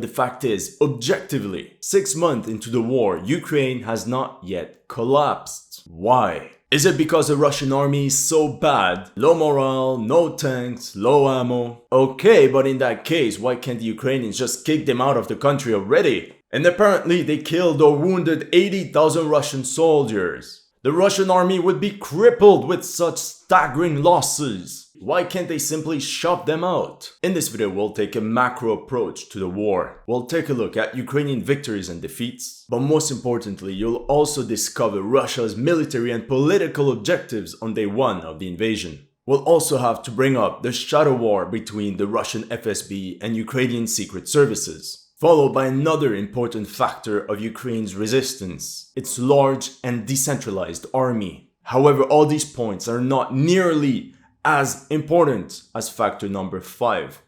The fact is, objectively, 6 months into the war, Ukraine has not yet collapsed. Why? Is it because the Russian army is so bad? Low morale, no tanks, low ammo? Okay, but in that case, why can't the Ukrainians just kick them out of the country already? And apparently they killed or wounded 80,000 Russian soldiers. The Russian army would be crippled with such staggering losses. Why can't they simply shove them out? In this video, we'll take a macro approach to the war. We'll take a look at Ukrainian victories and defeats, but most importantly, you'll also discover Russia's military and political objectives on day one of the invasion. We'll also have to bring up the shadow war between the Russian FSB and Ukrainian secret services, followed by another important factor of Ukraine's resistance, its large and decentralized army. However, all these points are not nearly as important as factor number 5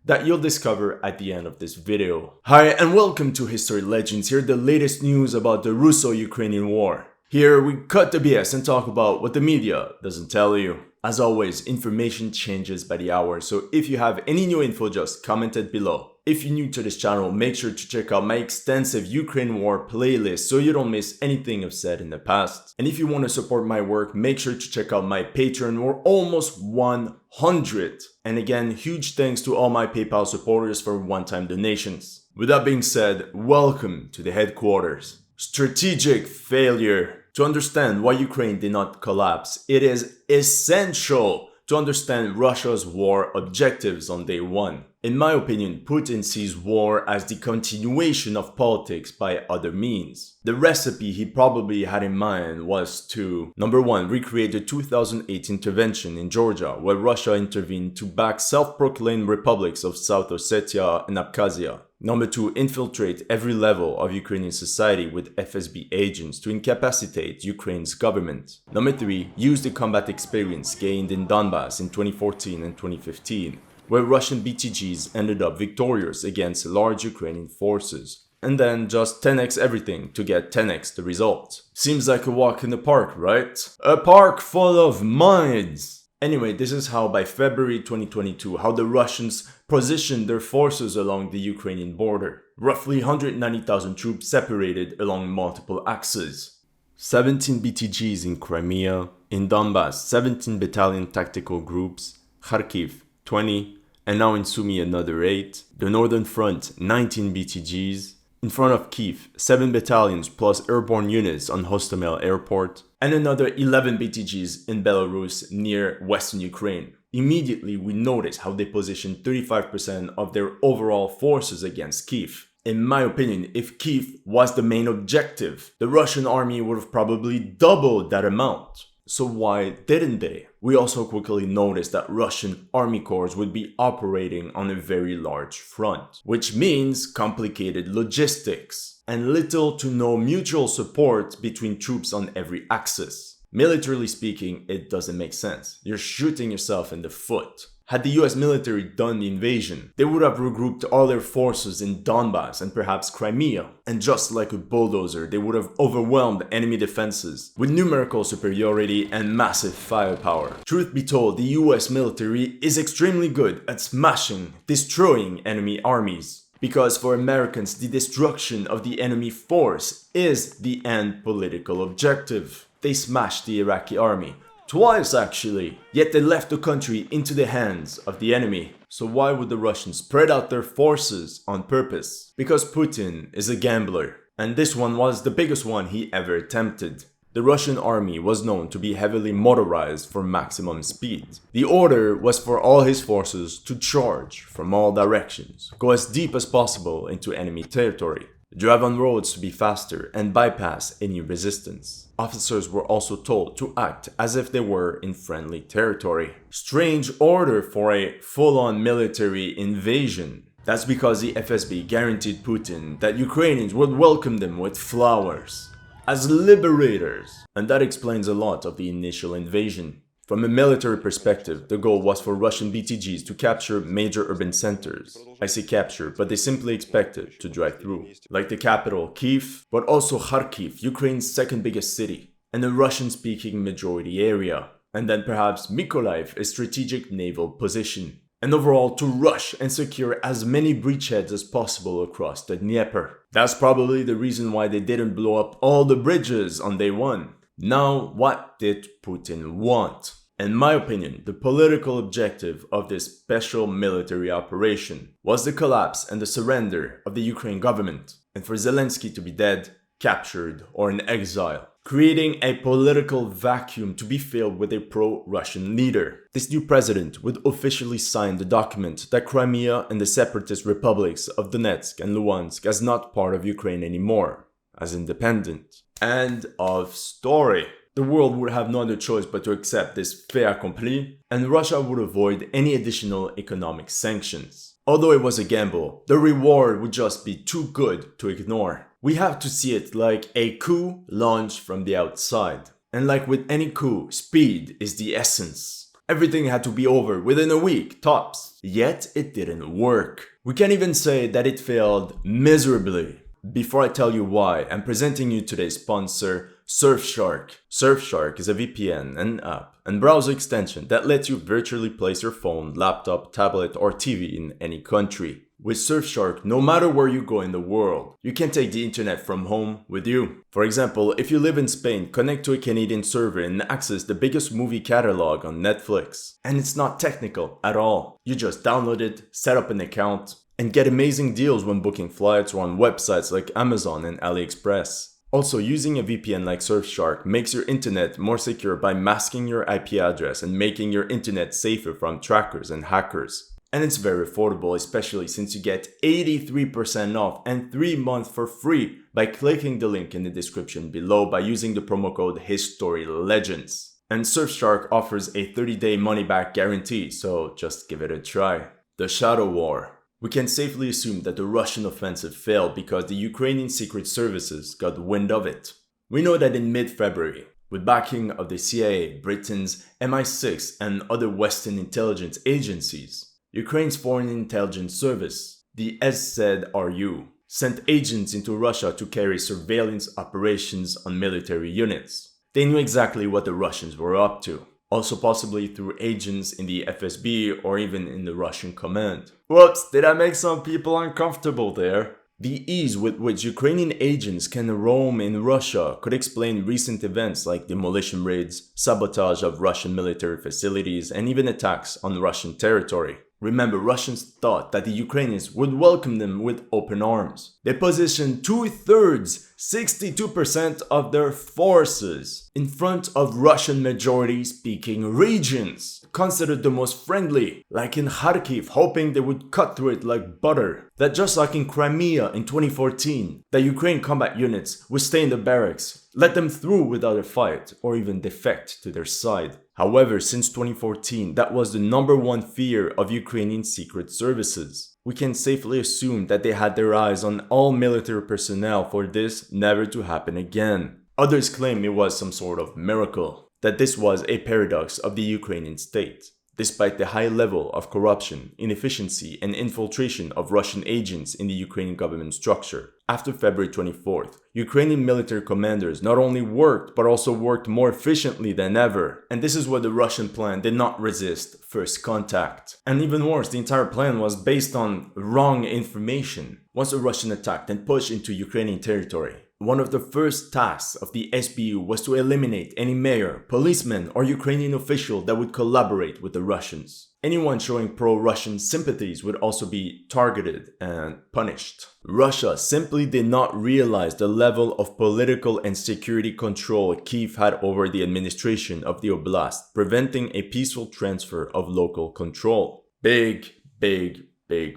that you'll discover at the end of this video. Hi and welcome to History Legends. Here are the latest news about the Russo-Ukrainian war. Here we cut the BS and talk about what the media doesn't tell you. As always, information changes by the hour, so if you have any new info, just comment it below. If you're new to this channel, make sure to check out my extensive Ukraine war playlist so you don't miss anything I've said in the past. And if you want to support my work, make sure to check out my Patreon. We're almost 100. And again, huge thanks to all my PayPal supporters for one-time donations. With that being said, welcome to the headquarters. Strategic failure. To understand why Ukraine did not collapse, it is essential to understand Russia's war objectives on day one. In my opinion, Putin sees war as the continuation of politics by other means. The recipe he probably had in mind was to, number 1, recreate the 2008 intervention in Georgia, where Russia intervened to back self-proclaimed republics of South Ossetia and Abkhazia. Number 2, infiltrate every level of Ukrainian society with FSB agents to incapacitate Ukraine's government. Number 3, use the combat experience gained in Donbass in 2014 and 2015, where Russian BTGs ended up victorious against large Ukrainian forces. And then just 10x everything to get 10x the result. Seems like a walk in the park, right? A park full of mines! Anyway, this is how by February 2022, how the Russians positioned their forces along the Ukrainian border. Roughly 190,000 troops separated along multiple axes. 17 BTGs in Crimea, in Donbass 17 battalion tactical groups, Kharkiv 20, and now in Sumy another 8. The northern front 19 BTGs. In front of Kiev, 7 battalions plus airborne units on Hostomel airport, and another 11 BTGs in Belarus near western Ukraine. Immediately we notice how they positioned 35% of their overall forces against Kiev. In my opinion, if Kiev was the main objective, the Russian army would have probably doubled that amount. So why didn't they? We also quickly noticed that Russian army corps would be operating on a very large front, which means complicated logistics and little to no mutual support between troops on every axis. Militarily speaking, it doesn't make sense. You're shooting yourself in the foot. Had the US military done the invasion, they would have regrouped all their forces in Donbass and perhaps Crimea, and just like a bulldozer, they would have overwhelmed enemy defenses with numerical superiority and massive firepower. Truth be told, the US military is extremely good at smashing, destroying enemy armies. Because for Americans, the destruction of the enemy force is the end political objective. They smashed the Iraqi army. Twice actually, yet they left the country into the hands of the enemy. So why would the Russians spread out their forces on purpose? Because Putin is a gambler, and this one was the biggest one he ever attempted. The Russian army was known to be heavily motorized for maximum speed. The order was for all his forces to charge from all directions, go as deep as possible into enemy territory, drive on roads to be faster and bypass any resistance. Officers were also told to act as if they were in friendly territory. Strange order for a full-on military invasion. That's because the FSB guaranteed Putin that Ukrainians would welcome them with flowers, as liberators. And that explains a lot of the initial invasion. From a military perspective, the goal was for Russian BTGs to capture major urban centers. I say capture, but they simply expected to drive through. Like the capital, Kiev, but also Kharkiv, Ukraine's second biggest city, and a Russian-speaking majority area. And then perhaps Mykolaiv, a strategic naval position. and overall to rush and secure as many breachheads as possible across the Dnieper. That's probably the reason why they didn't blow up all the bridges on day one. Now, what did Putin want? In my opinion, the political objective of this special military operation was the collapse and the surrender of the Ukraine government, and for Zelensky to be dead, captured, or in exile, creating a political vacuum to be filled with a pro-Russian leader. This new president would officially sign the document that Crimea and the separatist republics of Donetsk and Luhansk as not part of Ukraine anymore, as independent. End of story. The world would have no other choice but to accept this fait accompli, and Russia would avoid any additional economic sanctions. Although it was a gamble, the reward would just be too good to ignore. We have to see it like a coup launched from the outside. And like with any coup, speed is the essence. Everything had to be over within a week, tops. Yet it didn't work. We can even say that it failed miserably. Before I tell you why, I'm presenting you today's sponsor, Surfshark. Surfshark is a VPN, an app, and browser extension that lets you virtually place your phone, laptop, tablet, or TV in any country. With Surfshark, no matter where you go in the world, you can take the internet from home with you. For example, if you live in Spain, connect to a Canadian server and access the biggest movie catalog on Netflix. And it's not technical at all. You just download it, set up an account, and get amazing deals when booking flights or on websites like Amazon and AliExpress. Also, using a VPN like Surfshark makes your internet more secure by masking your IP address and making your internet safer from trackers and hackers. And it's very affordable, especially since you get 83% off and 3 months for free by clicking the link in the description below by using the promo code HistoryLegends. And Surfshark offers a 30-day money-back guarantee, so just give it a try. The Shadow War. We can safely assume that the Russian offensive failed because the Ukrainian secret services got wind of it. We know that in mid-February, with backing of the CIA, Britain's MI6 and other Western intelligence agencies, Ukraine's Foreign Intelligence Service, the SZRU, sent agents into Russia to carry surveillance operations on military units. They knew exactly what the Russians were up to. Also possibly through agents in the FSB or even in the Russian command. Whoops, did I make some people uncomfortable there? The ease with which Ukrainian agents can roam in Russia could explain recent events like demolition raids, sabotage of Russian military facilities, and even attacks on Russian territory. Remember, Russians thought that the Ukrainians would welcome them with open arms. They positioned 2/3, 62% of their forces in front of Russian majority-speaking regions, considered the most friendly, like in Kharkiv, hoping they would cut through it like butter. That just like in Crimea in 2014, the Ukraine combat units would stay in the barracks, let them through without a fight, or even defect to their side. However, since 2014, that was the #1 fear of Ukrainian secret services. We can safely assume that they had their eyes on all military personnel for this never to happen again. Others claim it was some sort of miracle, that this was a paradox of the Ukrainian state. Despite the high level of corruption, inefficiency, and infiltration of Russian agents in the Ukrainian government structure, after February 24th, Ukrainian military commanders not only worked but also worked more efficiently than ever. And this is where the Russian plan did not resist first contact. And even worse, the entire plan was based on wrong information. Once a Russian attacked and pushed into Ukrainian territory, one of the first tasks of the SBU was to eliminate any mayor, policeman, or Ukrainian official that would collaborate with the Russians. Anyone showing pro-Russian sympathies would also be targeted and punished. Russia simply did not realize the level of political and security control Kyiv had over the administration of the oblast, preventing a peaceful transfer of local control. Big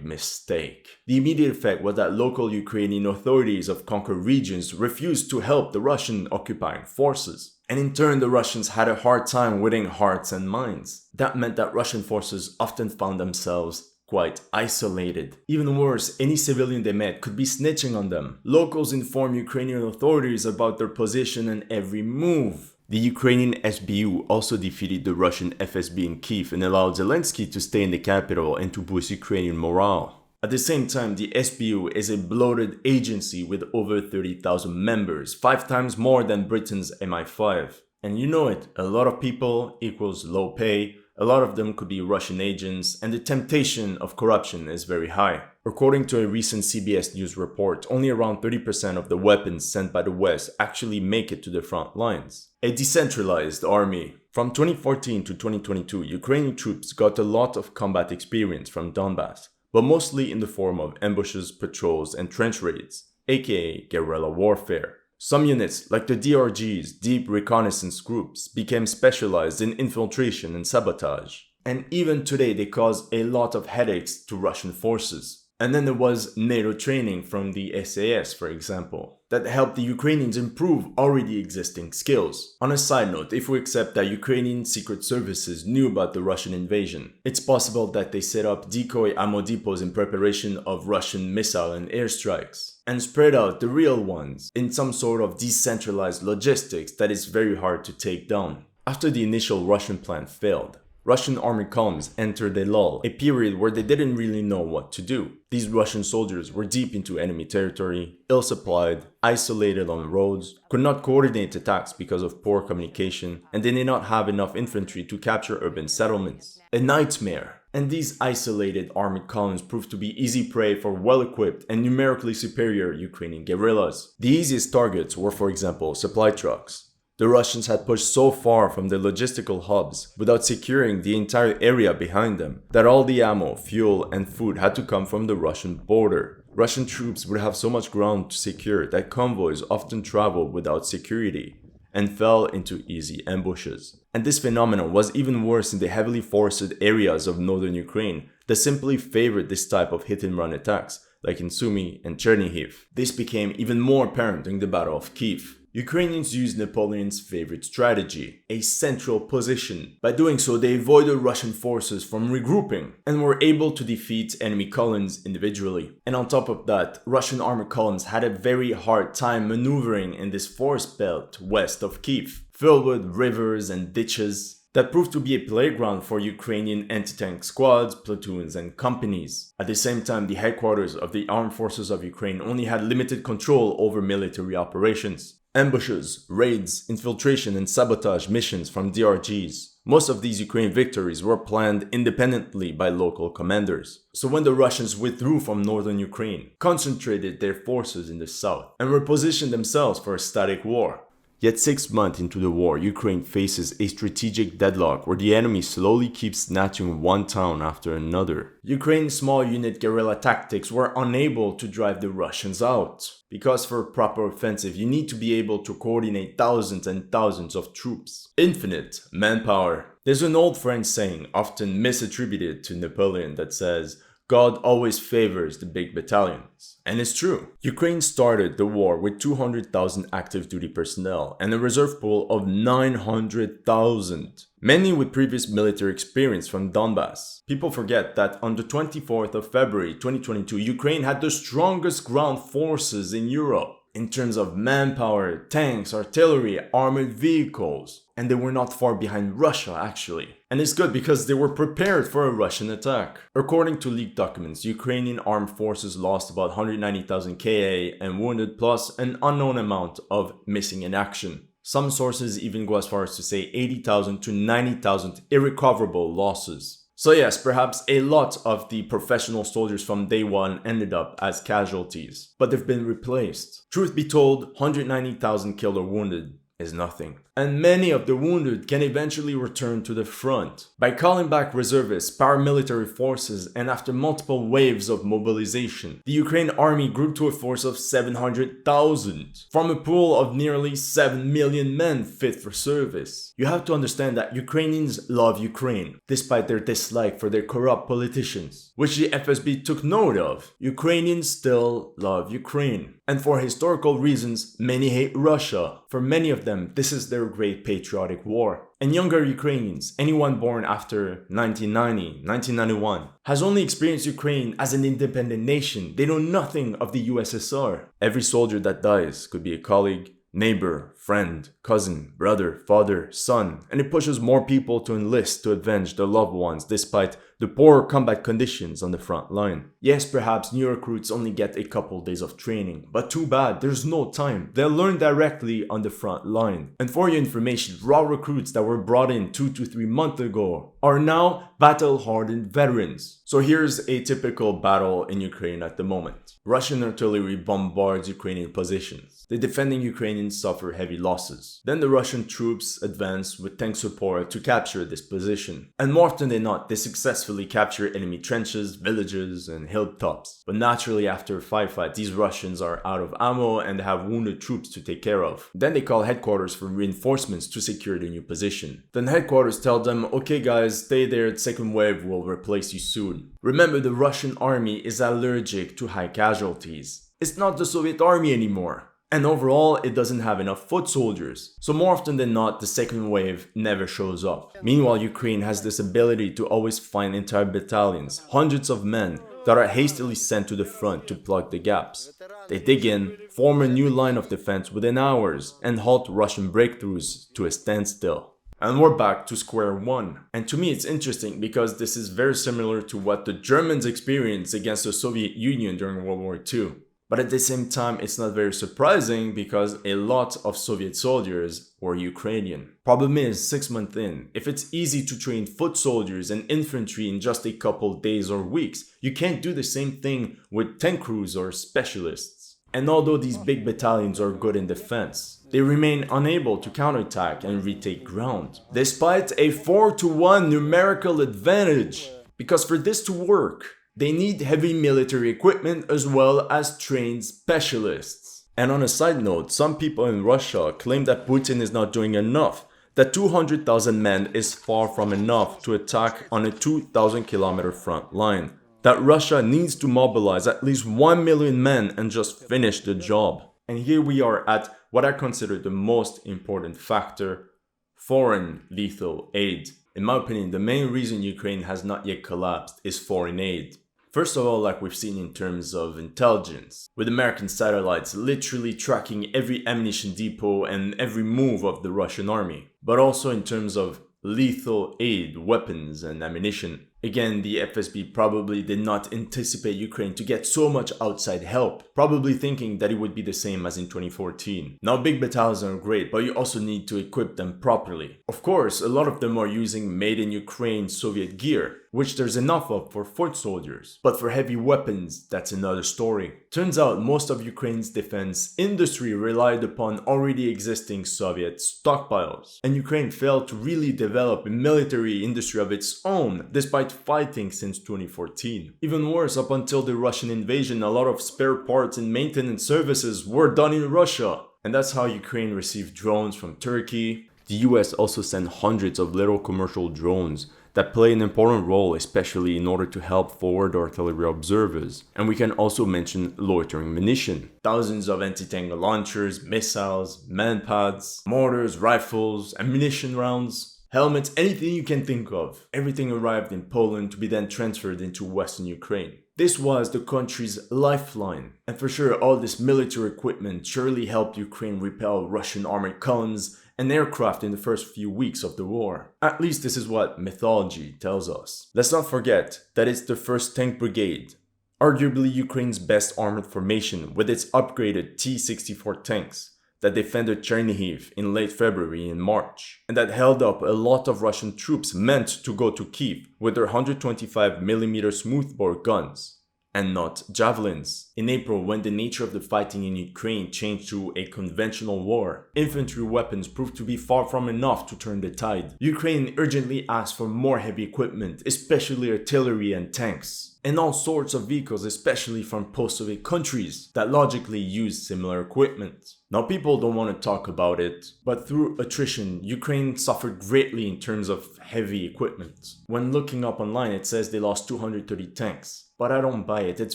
mistake. The immediate effect was that local Ukrainian authorities of conquered regions refused to help the Russian occupying forces. And in turn, the Russians had a hard time winning hearts and minds. That meant that Russian forces often found themselves quite isolated. Even worse, any civilian they met could be snitching on them. Locals informed Ukrainian authorities about their position and every move. The Ukrainian SBU also defeated the Russian FSB in Kyiv and allowed Zelensky to stay in the capital and to boost Ukrainian morale. At the same time, the SBU is a bloated agency with over 30,000 members, 5 times more than Britain's MI5. And you know it, a lot of people equals low pay, A lot of them could be Russian agents, and the temptation of corruption is very high. According to a recent CBS News report, only around 30% of the weapons sent by the West actually make it to the front lines. A decentralized army. From 2014 to 2022, Ukrainian troops got a lot of combat experience from Donbass, but mostly in the form of ambushes, patrols, and trench raids, aka guerrilla warfare. Some units, like the DRGs, Deep Reconnaissance Groups, became specialized in infiltration and sabotage. And even today they cause a lot of headaches to Russian forces. And then there was NATO training from the SAS, for example, that helped the Ukrainians improve already existing skills. On a side note, if we accept that Ukrainian secret services knew about the Russian invasion, it's possible that they set up decoy ammo depots in preparation of Russian missile and airstrikes, and spread out the real ones in some sort of decentralized logistics that is very hard to take down. After the initial Russian plan failed, Russian army columns entered a lull, a period where they didn't really know what to do. These Russian soldiers were deep into enemy territory, ill-supplied, isolated on roads, could not coordinate attacks because of poor communication, and they did not have enough infantry to capture urban settlements. A nightmare. And these isolated army columns proved to be easy prey for well-equipped and numerically superior Ukrainian guerrillas. The easiest targets were, for example, supply trucks. The Russians had pushed so far from the logistical hubs without securing the entire area behind them that all the ammo, fuel, and food had to come from the Russian border. Russian troops would have so much ground to secure that convoys often traveled without security and fell into easy ambushes. And this phenomenon was even worse in the heavily forested areas of northern Ukraine that simply favored this type of hit-and-run attacks, like in Sumy and Chernihiv. This became even more apparent during the Battle of Kiev. Ukrainians used Napoleon's favorite strategy, a central position. By doing so, they avoided Russian forces from regrouping and were able to defeat enemy columns individually. And on top of that, Russian army columns had a very hard time maneuvering in this forest belt west of Kiev, filled with rivers and ditches that proved to be a playground for Ukrainian anti-tank squads, platoons, and companies. At the same time, the headquarters of the armed forces of Ukraine only had limited control over military operations. Ambushes, raids, infiltration, and sabotage missions from DRGs. Most of these Ukrainian victories were planned independently by local commanders. So when the Russians withdrew from northern Ukraine, concentrated their forces in the south, and repositioned themselves for a static war. Yet 6 months into the war, Ukraine faces a strategic deadlock where the enemy slowly keeps snatching one town after another. Ukraine's small unit guerrilla tactics were unable to drive the Russians out. Because for a proper offensive, you need to be able to coordinate thousands and thousands of troops. Infinite manpower. There's an old French saying, often misattributed to Napoleon, that says, God always favors the big battalions. And it's true. Ukraine started the war with 200,000 active duty personnel and a reserve pool of 900,000, many with previous military experience from Donbass. People forget that on the 24th of February 2022, Ukraine had the strongest ground forces in Europe in terms of manpower, tanks, artillery, armored vehicles. And they were not far behind Russia, actually. And it's good because they were prepared for a Russian attack. According to leaked documents, Ukrainian armed forces lost about 190,000 KA and wounded, plus an unknown amount of missing in action. Some sources even go as far as to say 80,000 to 90,000 irrecoverable losses. So yes, perhaps a lot of the professional soldiers from day one ended up as casualties, but they've been replaced. Truth be told, 190,000 killed or wounded is nothing. And many of the wounded can eventually return to the front. By calling back reservists, paramilitary forces, and after multiple waves of mobilization, the Ukrainian army grew to a force of 700,000 from a pool of nearly 7 million men fit for service. You have to understand that Ukrainians love Ukraine, despite their dislike for their corrupt politicians, which the FSB took note of. Ukrainians still love Ukraine. And for historical reasons, many hate Russia. For many of them, this is their great patriotic war. And younger Ukrainians, anyone born after 1990, 1991, has only experienced Ukraine as an independent nation. They know nothing of the USSR. Every soldier that dies could be a colleague, neighbor, friend, cousin, brother, father, son, and it pushes more people to enlist to avenge their loved ones despite the poor combat conditions on the front line. Yes, perhaps new recruits only get a couple days of training, but too bad, there's no time. They'll learn directly on the front line. And for your information, raw recruits that were brought in 2 to 3 months ago are now battle-hardened veterans. So here's a typical battle in Ukraine at the moment. Russian artillery bombards Ukrainian positions. The defending Ukrainians suffer heavy losses. Then the Russian troops advance with tank support to capture this position. And more often than not, they successfully capture enemy trenches, villages, and hilltops. But naturally, after a firefight, these Russians are out of ammo and have wounded troops to take care of. Then they call headquarters for reinforcements to secure the new position. Then headquarters tell them, okay guys, stay there, the second wave will replace you soon. Remember, the Russian army is allergic to high casualties. It's not the Soviet army anymore. And overall, it doesn't have enough foot soldiers. So more often than not, the second wave never shows up. Meanwhile, Ukraine has this ability to always find entire battalions, hundreds of men, that are hastily sent to the front to plug the gaps. They dig in, form a new line of defense within hours, and halt Russian breakthroughs to a standstill. And we're back to square one. And to me it's interesting because this is very similar to what the Germans experienced against the Soviet Union during World War II. But at the same time, it's not very surprising because a lot of Soviet soldiers were Ukrainian. Problem is, 6 months in, if it's easy to train foot soldiers and infantry in just a couple days or weeks, you can't do the same thing with tank crews or specialists. And although these big battalions are good in defense, they remain unable to counterattack and retake ground, despite a 4-to-1 numerical advantage. Because for this to work, they need heavy military equipment as well as trained specialists. And on a side note, some people in Russia claim that Putin is not doing enough, that 200,000 men is far from enough to attack on a 2,000-kilometer front line, that Russia needs to mobilize at least 1 million men and just finish the job. And here we are at what I consider the most important factor: foreign lethal aid. In my opinion, the main reason Ukraine has not yet collapsed is foreign aid. First of all, like we've seen in terms of intelligence, with American satellites literally tracking every ammunition depot and every move of the Russian army. But also in terms of lethal aid, weapons and ammunition. Again, the FSB probably did not anticipate Ukraine to get so much outside help, probably thinking that it would be the same as in 2014. Now, big battalions are great, but you also need to equip them properly. Of course, a lot of them are using made in Ukraine Soviet gear, which there's enough of for foot soldiers. But for heavy weapons, that's another story. Turns out most of Ukraine's defense industry relied upon already existing Soviet stockpiles, and Ukraine failed to really develop a military industry of its own, despite fighting since 2014. Even worse, up until the Russian invasion, a lot of spare parts and maintenance services were done in Russia. And that's how Ukraine received drones from Turkey. The US also sent hundreds of little commercial drones that play an important role, especially in order to help forward artillery observers. And we can also mention loitering munition. Thousands of anti-tank launchers, missiles, manpads, mortars, rifles, ammunition rounds, helmets, anything you can think of. Everything arrived in Poland to be then transferred into Western Ukraine. This was the country's lifeline. And for sure, all this military equipment surely helped Ukraine repel Russian armored columns and aircraft in the first few weeks of the war. At least this is what mythology tells us. Let's not forget that it's the 1st Tank Brigade, arguably Ukraine's best armored formation with its upgraded T-64 tanks, that defended Chernihiv in late February and March, and that held up a lot of Russian troops meant to go to Kiev with their 125mm smoothbore guns, and not javelins. In April, when the nature of the fighting in Ukraine changed to a conventional war, infantry weapons proved to be far from enough to turn the tide. Ukraine urgently asked for more heavy equipment, especially artillery and tanks, and all sorts of vehicles, especially from post-Soviet countries that logically used similar equipment. Now, people don't want to talk about it, but through attrition, Ukraine suffered greatly in terms of heavy equipment. When looking up online, it says they lost 230 tanks, but I don't buy it. It's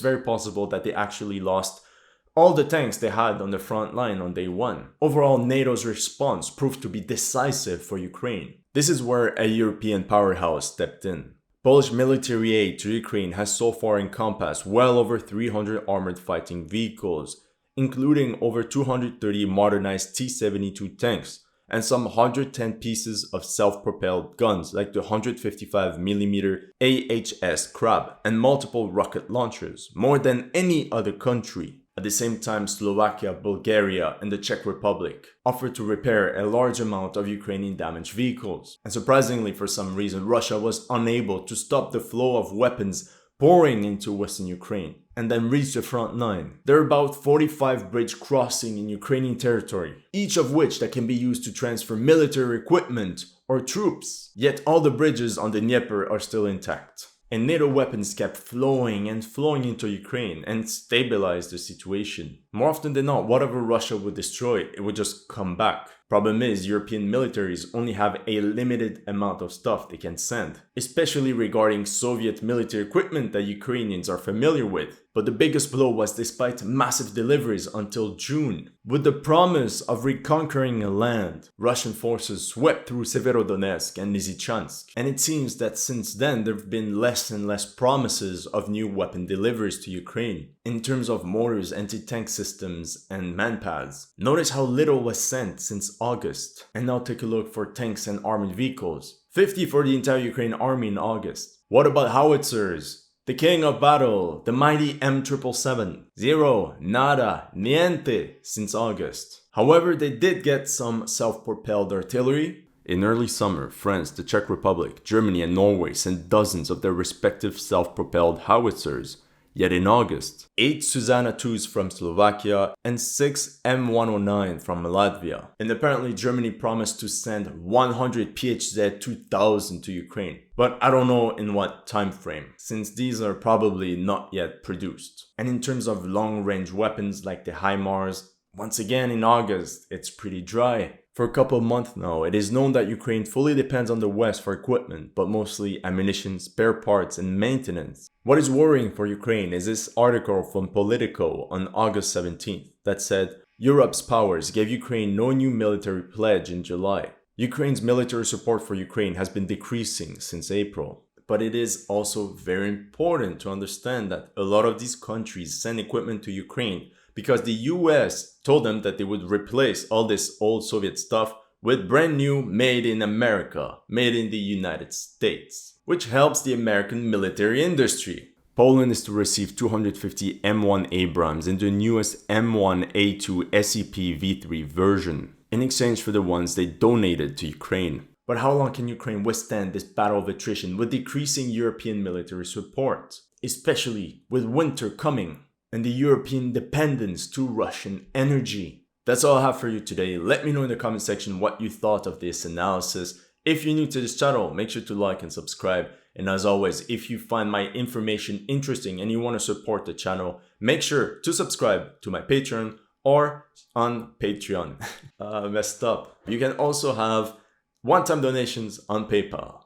very possible that they actually lost all the tanks they had on the front line on day one. Overall, NATO's response proved to be decisive for Ukraine. This is where a European powerhouse stepped in. Polish military aid to Ukraine has so far encompassed well over 300 armored fighting vehicles, including over 230 modernized T-72 tanks and some 110 pieces of self-propelled guns like the 155mm AHS Crab and multiple rocket launchers, more than any other country. At the same time, Slovakia, Bulgaria, and the Czech Republic offered to repair a large amount of Ukrainian damaged vehicles. And surprisingly, for some reason, Russia was unable to stop the flow of weapons pouring into western Ukraine and then reach the front line. There are about 45 bridges crossing in Ukrainian territory, each of which that can be used to transfer military equipment or troops. Yet all the bridges on the Dnieper are still intact. And NATO weapons kept flowing and flowing into Ukraine and stabilized the situation. More often than not, whatever Russia would destroy, it would just come back. Problem is, European militaries only have a limited amount of stuff they can send, especially regarding Soviet military equipment that Ukrainians are familiar with. But the biggest blow was despite massive deliveries until June. With the promise of reconquering a land, Russian forces swept through Severodonetsk and Lysychansk. And it seems that since then there have been less and less promises of new weapon deliveries to Ukraine, in terms of mortars, anti-tank systems, and manpads. Notice how little was sent since August. And now take a look for tanks and armored vehicles. 50 for the entire Ukrainian army in August. What about howitzers? The king of battle, the mighty M777. Zero, nada, niente since August. However, they did get some self-propelled artillery. In early summer, France, the Czech Republic, Germany, and Norway sent dozens of their respective self-propelled howitzers. Yet in August, 8 Susanna IIs from Slovakia and 6 M109 from Latvia. And apparently Germany promised to send 100 PHZ 2000 to Ukraine. But I don't know in what time frame, since these are probably not yet produced. And in terms of long-range weapons like the HIMARS, once again in August, it's pretty dry. For a couple of months now, it is known that Ukraine fully depends on the West for equipment, but mostly ammunition, spare parts, and maintenance. What is worrying for Ukraine is this article from Politico on August 17th that said, Europe's powers gave Ukraine no new military pledge in July. Ukraine's military support for Ukraine has been decreasing since April. But it is also very important to understand that a lot of these countries send equipment to Ukraine because the US told them that they would replace all this old Soviet stuff with brand new made in America, made in the United States, which helps the American military industry. Poland is to receive 250 M1 Abrams in the newest M1A2 SEP V3 version, in exchange for the ones they donated to Ukraine. But how long can Ukraine withstand this battle of attrition with decreasing European military support, especially with winter coming and the European dependence to Russian energy? That's all I have for you today. Let me know in the comment section what you thought of this analysis. If you're new to this channel, make sure to like and subscribe. And as always, if you find my information interesting and you want to support the channel, make sure to subscribe to my Patreon or on Patreon. Messed up. You can also have one-time donations on PayPal.